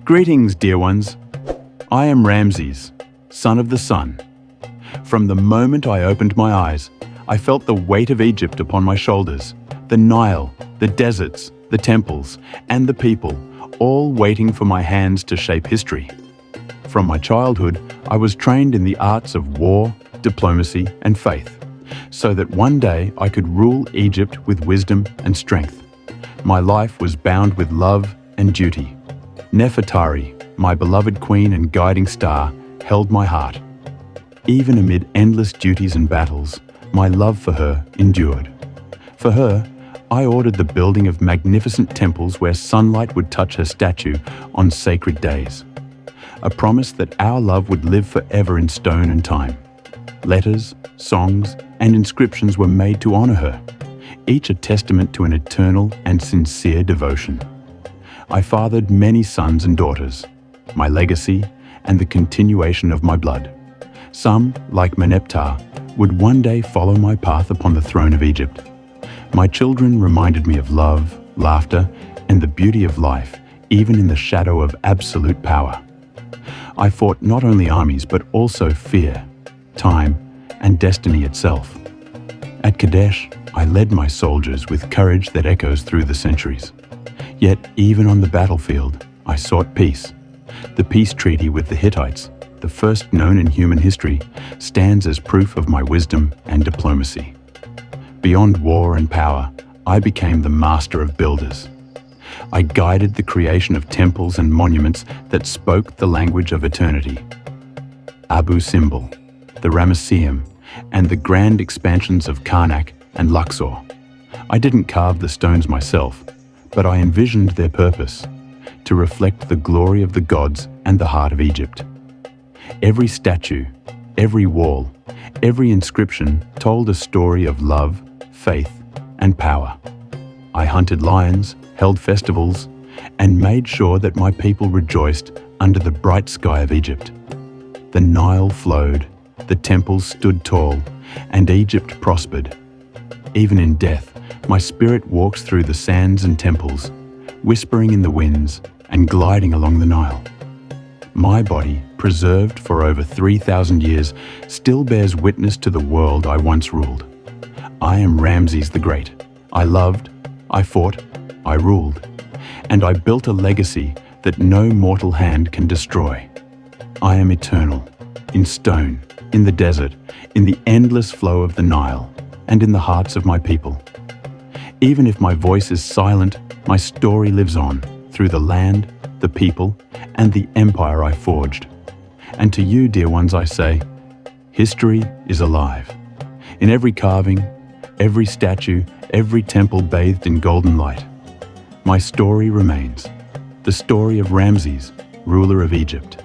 Greetings, dear ones. I am Ramesses, son of the sun. From the moment I opened my eyes, I felt the weight of Egypt upon my shoulders, the Nile, the deserts, the temples, and the people, all waiting for my hands to shape history. From my childhood, I was trained in the arts of war, diplomacy, and faith, so that one day I could rule Egypt with wisdom and strength. My life was bound with love and duty. Nefertari, my beloved queen and guiding star, held my heart. Even amid endless duties and battles, my love for her endured. For her, I ordered the building of magnificent temples where sunlight would touch her statue on sacred days. A promise that our love would live forever in stone and time. Letters, songs, and inscriptions were made to honor her, each a testament to an eternal and sincere devotion. I fathered many sons and daughters, my legacy and the continuation of my blood. Some, like Meneptah, would one day follow my path upon the throne of Egypt. My children reminded me of love, laughter, and the beauty of life, even in the shadow of absolute power. I fought not only armies, but also fear, time, and destiny itself. At Kadesh, I led my soldiers with courage that echoes through the centuries. Yet, even on the battlefield, I sought peace. The peace treaty with the Hittites, the first known in human history, stands as proof of my wisdom and diplomacy. Beyond war and power, I became the master of builders. I guided the creation of temples and monuments that spoke the language of eternity. Abu Simbel, the Ramesseum, and the grand expansions of Karnak and Luxor. I didn't carve the stones myself, but I envisioned their purpose, to reflect the glory of the gods and the heart of Egypt. Every statue, every wall, every inscription told a story of love, faith, and power. I hunted lions, held festivals, and made sure that my people rejoiced under the bright sky of Egypt. The Nile flowed, the temples stood tall, and Egypt prospered. Even in death, my spirit walks through the sands and temples, whispering in the winds and gliding along the Nile. My body, preserved for over 3,000 years, still bears witness to the world I once ruled. I am Ramesses the Great. I loved, I fought, I ruled, and I built a legacy that no mortal hand can destroy. I am eternal, in stone, in the desert, in the endless flow of the Nile, and in the hearts of my people. Even if my voice is silent, my story lives on through the land, the people, and the empire I forged. And to you, dear ones, I say, history is alive. In every carving, every statue, every temple bathed in golden light. My story remains, the story of Ramesses, ruler of Egypt.